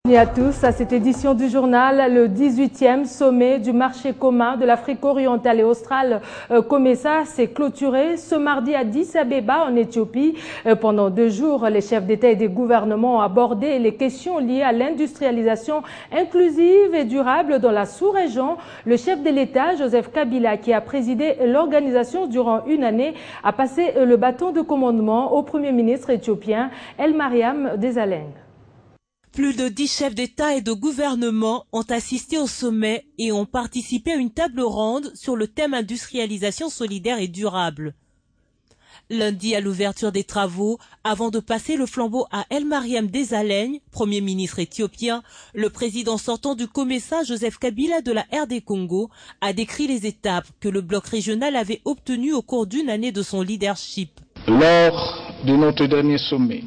Bienvenue à tous à cette édition du journal. Le 18e sommet du marché commun de l'Afrique orientale et australe, COMESA, s'est clôturé ce mardi à Addis Abeba en Éthiopie. Pendant 2 jours, les chefs d'État et des gouvernements ont abordé les questions liées à l'industrialisation inclusive et durable dans la sous-région. Le chef de l'État, Joseph Kabila, qui a présidé l'organisation durant une année, a passé le bâton de commandement au Premier ministre éthiopien Hailemariam Desalegn. Plus de 10 chefs d'État et de gouvernement ont assisté au sommet et ont participé à une table ronde sur le thème industrialisation solidaire et durable. Lundi, à l'ouverture des travaux, avant de passer le flambeau à Hailemariam Desalegn, Premier ministre éthiopien, le président sortant du COMESA, Joseph Kabila de la RD Congo, a décrit les étapes que le bloc régional avait obtenues au cours d'une année de son leadership. Lors de notre dernier sommet,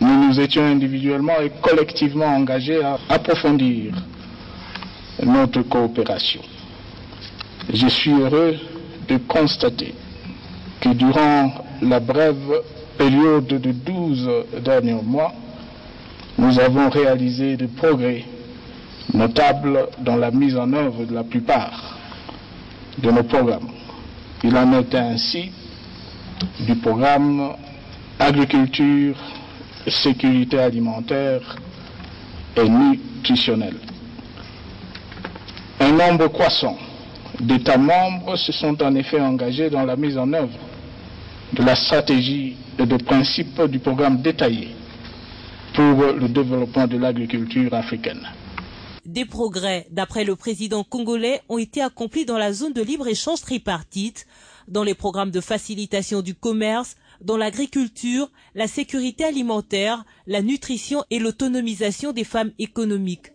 nous nous étions individuellement et collectivement engagés à approfondir notre coopération. Je suis heureux de constater que durant la brève période de 12 derniers mois, nous avons réalisé des progrès notables dans la mise en œuvre de la plupart de nos programmes. Il en est ainsi du programme agriculture, sécurité alimentaire et nutritionnelle. Un nombre croissant d'États membres se sont en effet engagés dans la mise en œuvre de la stratégie et de principes du programme détaillé pour le développement de l'agriculture africaine. Des progrès, d'après le président congolais, ont été accomplis dans la zone de libre-échange tripartite, dans les programmes de facilitation du commerce, dans l'agriculture, la sécurité alimentaire, la nutrition et l'autonomisation des femmes économiques.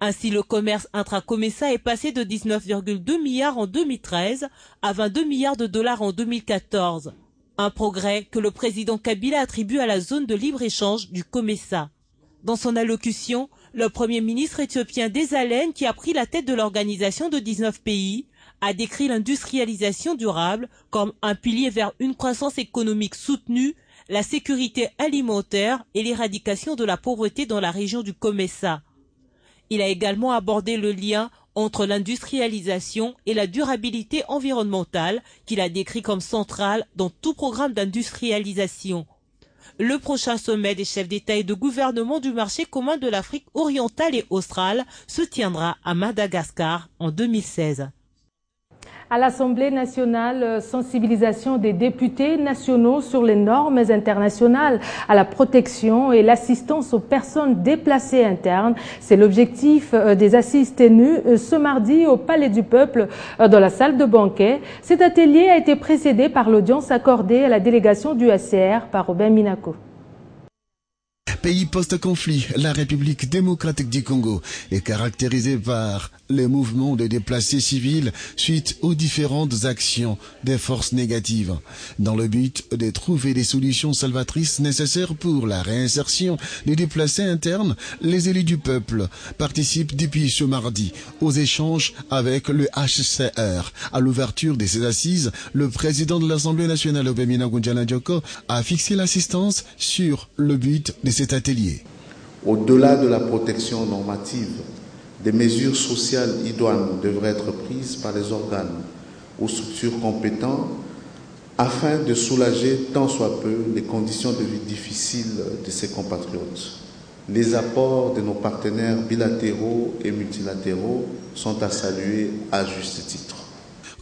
Ainsi, le commerce intra-COMESA est passé de 19,2 milliards en 2013 à 22 milliards de dollars en 2014. Un progrès que le président Kabila attribue à la zone de libre-échange du COMESA. Dans son allocution, le Premier ministre éthiopien Desalegn, qui a pris la tête de l'organisation de 19 pays, a décrit l'industrialisation durable comme un pilier vers une croissance économique soutenue, la sécurité alimentaire et l'éradication de la pauvreté dans la région du COMESA. Il a également abordé le lien entre l'industrialisation et la durabilité environnementale qu'il a décrit comme centrale dans tout programme d'industrialisation. Le prochain sommet des chefs d'État et de gouvernement du marché commun de l'Afrique orientale et australe se tiendra à Madagascar en 2016. À l'Assemblée nationale, sensibilisation des députés nationaux sur les normes internationales à la protection et l'assistance aux personnes déplacées internes. C'est l'objectif des assises tenues ce mardi au Palais du Peuple dans la salle de banquet. Cet atelier a été précédé par l'audience accordée à la délégation du HCR par Robin Minaco. Pays post-conflit, la République démocratique du Congo est caractérisée par les mouvements de déplacés civils suite aux différentes actions des forces négatives. Dans le but de trouver des solutions salvatrices nécessaires pour la réinsertion des déplacés internes, les élus du peuple participent depuis ce mardi aux échanges avec le HCR. À l'ouverture de ces assises, le président de l'Assemblée nationale, Obemina Ngunjana Djoko, a fixé l'assistance sur le but de cet atelier. Au-delà de la protection normative, des mesures sociales idoines devraient être prises par les organes ou structures compétentes afin de soulager tant soit peu les conditions de vie difficiles de ses compatriotes. Les apports de nos partenaires bilatéraux et multilatéraux sont à saluer à juste titre.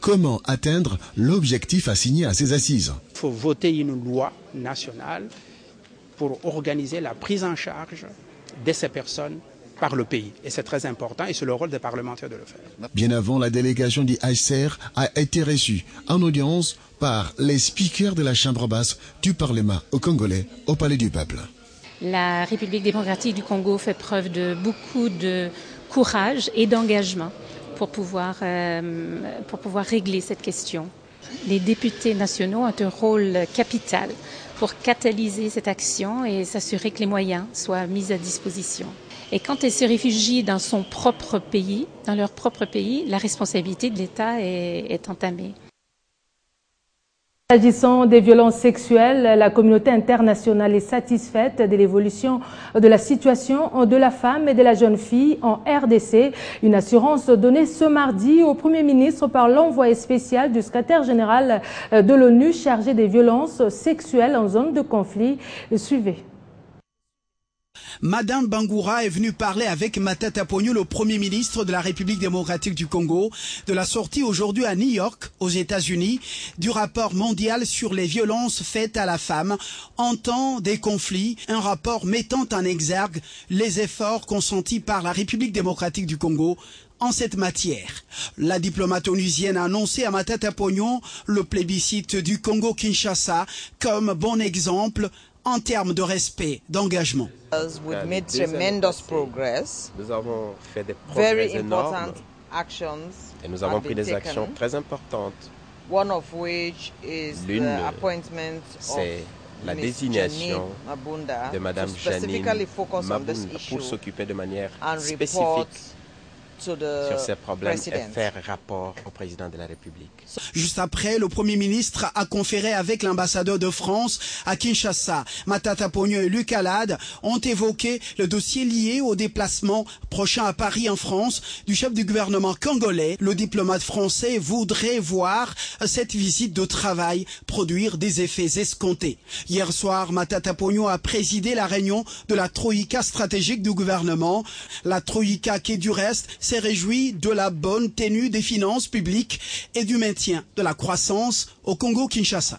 Comment atteindre l'objectif assigné à ces assises? Il faut voter une loi nationale pour organiser la prise en charge de ces personnes par le pays. Et c'est très important et c'est le rôle des parlementaires de le faire. Bien avant, la délégation du HCR a été reçue en audience par les speakers de la Chambre basse du Parlement congolais au Palais du Peuple. La République démocratique du Congo fait preuve de beaucoup de courage et d'engagement pour pouvoir régler cette question. Les députés nationaux ont un rôle capital pour catalyser cette action et s'assurer que les moyens soient mis à disposition. Et quand elle se réfugie dans son propre pays, dans leur propre pays, la responsabilité de l'État est entamée. S'agissant des violences sexuelles, la communauté internationale est satisfaite de l'évolution de la situation de la femme et de la jeune fille en RDC. Une assurance donnée ce mardi au Premier ministre par l'envoyé spécial du secrétaire général de l'ONU chargé des violences sexuelles en zone de conflit. Suivez. Madame Bangoura est venue parler avec Matata Ponyo, le Premier ministre de la République démocratique du Congo, de la sortie aujourd'hui à New York, aux États-Unis, du rapport mondial sur les violences faites à la femme en temps des conflits, un rapport mettant en exergue les efforts consentis par la République démocratique du Congo en cette matière. La diplomate onusienne a annoncé à Matata Ponyo le plébiscite du Congo-Kinshasa comme bon exemple en termes de respect, d'engagement. We've made tremendous progress. Nous avons fait des progrès énormes et nous avons pris des actions très importantes. One of which is L'une, the appointment c'est la Ms. désignation Mabunda de Madame to Janine specifically focus on this Mabunda issue pour s'occuper de manière and spécifique report to the sur ces problèmes president. et faire rapport au président de la République. Juste après, le Premier ministre a conféré avec l'ambassadeur de France à Kinshasa. Matata Ponyo et Luc Alade ont évoqué le dossier lié au déplacement prochain à Paris en France du chef du gouvernement congolais. Le diplomate français voudrait voir cette visite de travail produire des effets escomptés. Hier soir, Matata Ponyo a présidé la réunion de la Troïka stratégique du gouvernement. La Troïka qui, du reste, s'est réjoui de la bonne tenue des finances publiques et du maintien de la croissance au Congo-Kinshasa.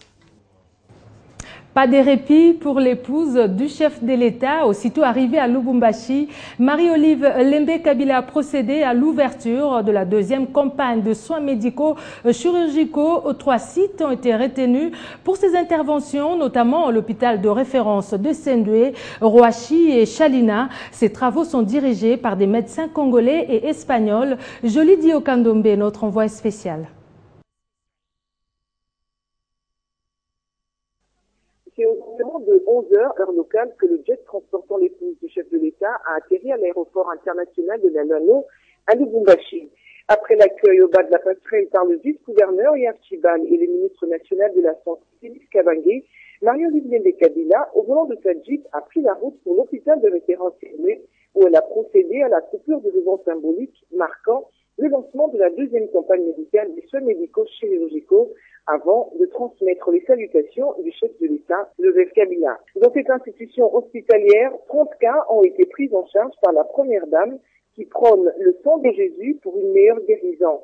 Pas de répit pour l'épouse du chef de l'État. Aussitôt arrivée à Lubumbashi, Marie-Olive Lembe Kabila a procédé à l'ouverture de la deuxième campagne de soins médicaux chirurgicaux. 3 sites ont été retenus pour ces interventions, notamment l'hôpital de référence de Sendoué, Roachi et Chalina. Ces travaux sont dirigés par des médecins congolais et espagnols. Jolie Diokandombe, notre envoyé spécial. C'est au moment de 11h, heure locale, que le jet transportant l'épouse du chef de l'État a atterri à l'aéroport international de Nalano à Lubumbashi. Après l'accueil au bas de la passerelle par le vice-gouverneur Yarchibal et le ministre national de la Santé, Félix Kabange, Marie-Olive Lembe Kabila, au volant de sa Jeep, a pris la route pour l'hôpital de référence Sendoué, où elle a procédé à la coupure du ruban symbolique marquant le lancement de la deuxième campagne médicale des soins médicaux chirurgicaux avant de transmettre les salutations du chef de l'État, Joseph Kabila. Dans cette institution hospitalière, 30 cas ont été pris en charge par la première dame qui prône le sang de Jésus pour une meilleure guérison.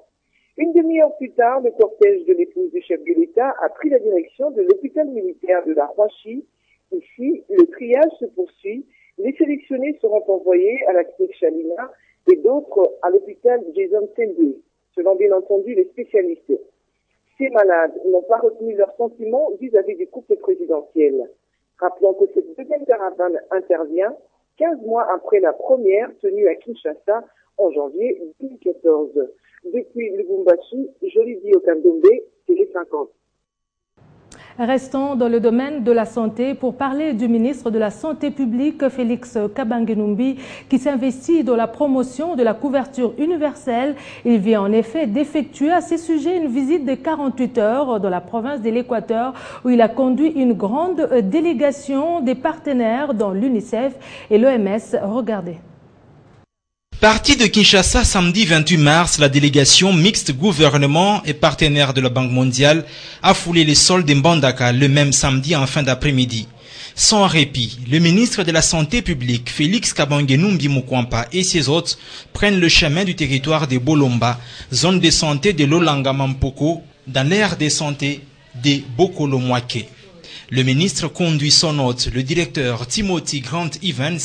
Une demi-heure plus tard, le cortège de l'épouse du chef de l'État a pris la direction de l'hôpital militaire de la Roachi. Ici, le triage se poursuit. Les sélectionnés seront envoyés à la clinique Chalina et d'autres à l'hôpital Jason Sendoué, selon bien entendu les spécialistes. Ces malades n'ont pas retenu leurs sentiments vis-à-vis du couple présidentiel. Rappelons que cette deuxième caravane intervient 15 mois après la première tenue à Kinshasa en janvier 2014. Depuis Lubumbashi, Jolie Diokandombe, Télé 50. Restons dans le domaine de la santé pour parler du ministre de la Santé publique, Félix Kabange-Numbi, qui s'investit dans la promotion de la couverture universelle. Il vient en effet d'effectuer à ce sujet une visite de 48 heures dans la province de l'Équateur, où il a conduit une grande délégation des partenaires dans l'UNICEF et l'OMS. Regardez. Partie de Kinshasa samedi 28 mars, la délégation mixte gouvernement et partenaire de la Banque mondiale a foulé les sols de Mbandaka le même samedi en fin d'après-midi. Sans répit, le ministre de la Santé publique, Félix Kabange-Numbi Mukwampa et ses hôtes prennent le chemin du territoire de Bolomba, zone de santé de l'Olanga-Mampoko, dans l'aire de santé de Bokolo-Mwake. Le ministre conduit son hôte, le directeur Timothy Grant Evans,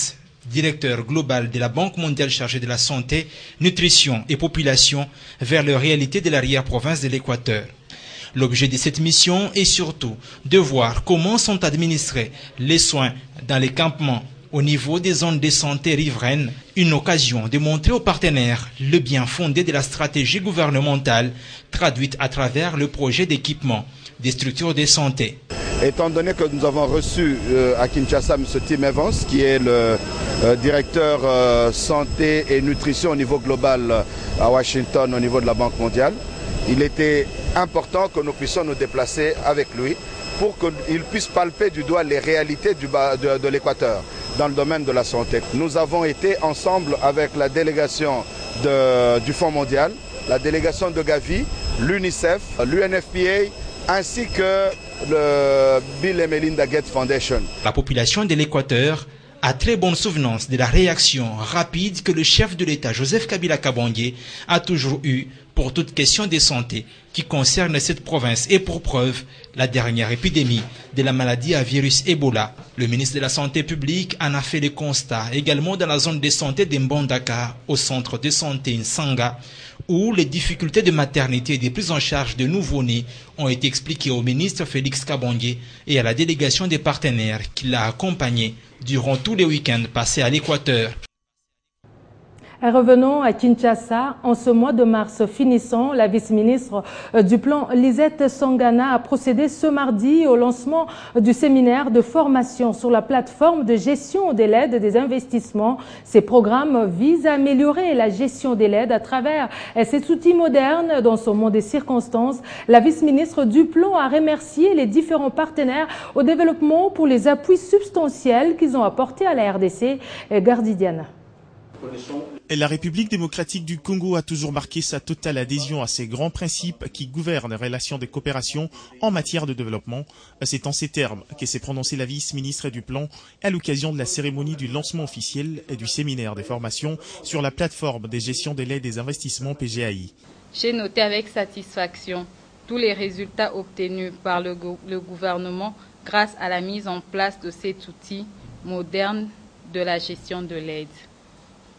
directeur global de la Banque mondiale chargée de la santé, nutrition et population, vers les réalités de l'arrière-province de l'Équateur. L'objet de cette mission est surtout de voir comment sont administrés les soins dans les campements au niveau des zones de santé riveraines, une occasion de montrer aux partenaires le bien fondé de la stratégie gouvernementale traduite à travers le projet d'équipement des structures de santé. Étant donné que nous avons reçu à Kinshasa M. Tim Evans, qui est le directeur santé et nutrition au niveau global à Washington, au niveau de la Banque mondiale, Il était important que nous puissions nous déplacer avec lui pour qu'il puisse palper du doigt les réalités de l'Équateur dans le domaine de la santé. Nous avons été ensemble avec la délégation du Fonds mondial, la délégation de Gavi, l'UNICEF, l'UNFPA, ainsi que le Bill et Melinda Gates Foundation. La population de l'Équateur a très bonne souvenance de la réaction rapide que le chef de l'État, Joseph Kabila Kabange, a toujours eue pour toute question de santé qui concerne cette province. Et pour preuve, la dernière épidémie de la maladie à virus Ebola. Le ministre de la Santé publique en a fait le constat également dans la zone de santé de Mbandaka, au centre de santé Nsanga, où les difficultés de maternité et de prise en charge de nouveau-nés ont été expliquées au ministre Félix Kabange et à la délégation des partenaires qui l'a accompagné durant tous les week-ends passés à l'Équateur. Revenons à Kinshasa. En ce mois de mars finissant, la vice-ministre du plan Lisette Sangana a procédé ce mardi au lancement du séminaire de formation sur la plateforme de gestion de l'aide des investissements. Ces programmes visent à améliorer la gestion de l'aide à travers cet outil moderne dans ce monde des circonstances. La vice-ministre du plan a remercié les différents partenaires au développement pour les appuis substantiels qu'ils ont apportés à la RDC. Gardidiane. La République démocratique du Congo a toujours marqué sa totale adhésion à ces grands principes qui gouvernent les relations de coopération en matière de développement. C'est en ces termes que s'est prononcée la vice-ministre du Plan à l'occasion de la cérémonie du lancement officiel et du séminaire de formation sur la plateforme de gestion de l'aide des investissements PGAI. J'ai noté avec satisfaction tous les résultats obtenus par le gouvernement grâce à la mise en place de cet outil moderne de la gestion de l'aide,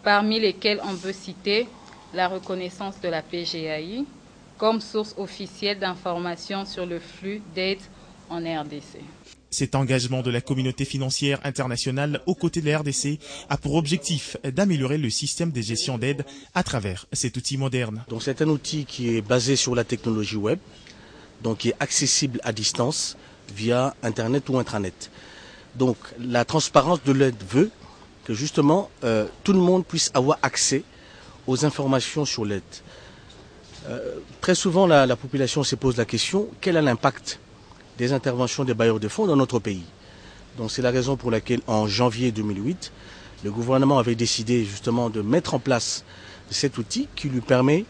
parmi lesquels on peut citer la reconnaissance de la PGAI comme source officielle d'information sur le flux d'aide en RDC. Cet engagement de la communauté financière internationale aux côtés de la RDC a pour objectif d'améliorer le système de gestion d'aide à travers cet outil moderne. Donc c'est un outil qui est basé sur la technologie web, donc qui est accessible à distance via Internet ou intranet. Donc la transparence de l'aide veut que justement tout le monde puisse avoir accès aux informations sur l'aide. Très souvent, la population se pose la question, quel est l'impact des interventions des bailleurs de fonds dans notre pays? Donc c'est la raison pour laquelle en janvier 2008, le gouvernement avait décidé justement de mettre en place cet outil qui lui permet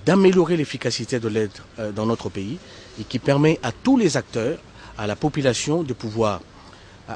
d'améliorer l'efficacité de l'aide dans notre pays et qui permet à tous les acteurs, à la population de pouvoir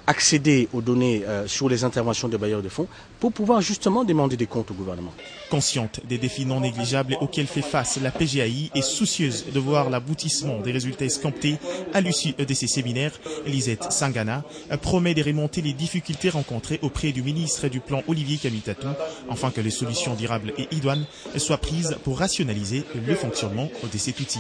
accéder aux données sur les interventions des bailleurs de fonds pour pouvoir justement demander des comptes au gouvernement. Consciente des défis non négligeables auxquels fait face la PGAI et soucieuse de voir l'aboutissement des résultats escomptés à l'issue de ces séminaires, Lisette Sangana promet de remonter les difficultés rencontrées auprès du ministre du Plan Olivier Kamitatou, afin que les solutions durables et idoines soient prises pour rationaliser le fonctionnement de cet outil.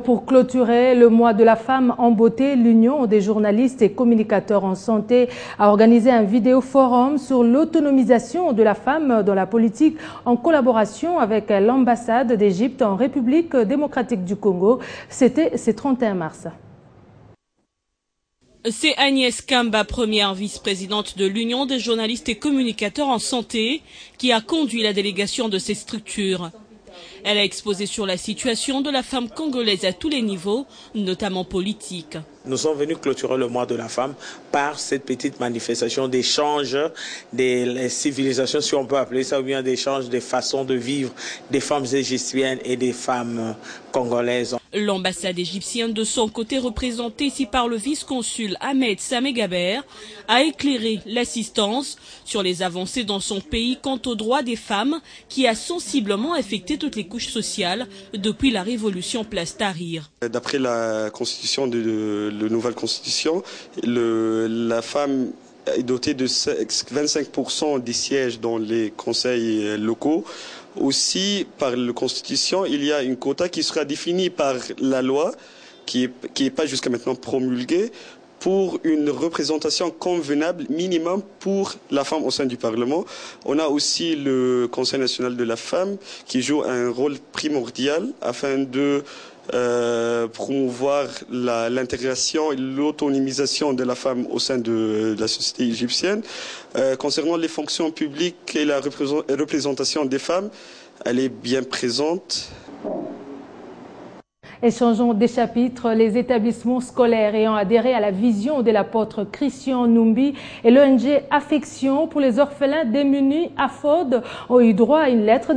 Pour clôturer le mois de la femme en beauté, l'Union des journalistes et communicateurs en santé a organisé un vidéoforum sur l'autonomisation de la femme dans la politique en collaboration avec l'ambassade d'Égypte en République démocratique du Congo. C'était ce 31 mars. C'est Agnès Kamba, première vice-présidente de l'Union des journalistes et communicateurs en santé, qui a conduit la délégation de ces structures. Elle a exposé sur la situation de la femme congolaise à tous les niveaux, notamment politique. Nous sommes venus clôturer le mois de la femme par cette petite manifestation d'échange des civilisations, si on peut appeler ça, ou bien d'échange des façons de vivre des femmes égyptiennes et des femmes congolaises. L'ambassade égyptienne, de son côté représentée ici par le vice-consul Ahmed Samegaber, a éclairé l'assistance sur les avancées dans son pays quant aux droits des femmes qui a sensiblement affecté toutes les couches sociales depuis la révolution Place Tahrir. D'après la constitution la nouvelle constitution, la femme est dotée de 25% des sièges dans les conseils locaux. Aussi, par la constitution, il y a une quota qui sera définie par la loi, qui est pas jusqu'à maintenant promulguée, pour une représentation convenable minimum pour la femme au sein du Parlement. On a aussi le Conseil national de la femme qui joue un rôle primordial afin de promouvoir l'intégration et l'autonomisation de la femme au sein de la société égyptienne. Concernant les fonctions publiques et la représentation des femmes, elle est bien présente. Et changeons des chapitres. Les établissements scolaires ayant adhéré à la vision de l'apôtre Christian Numbi et l'ONG Affection pour les orphelins démunis à Fod ont eu droit à une lettre de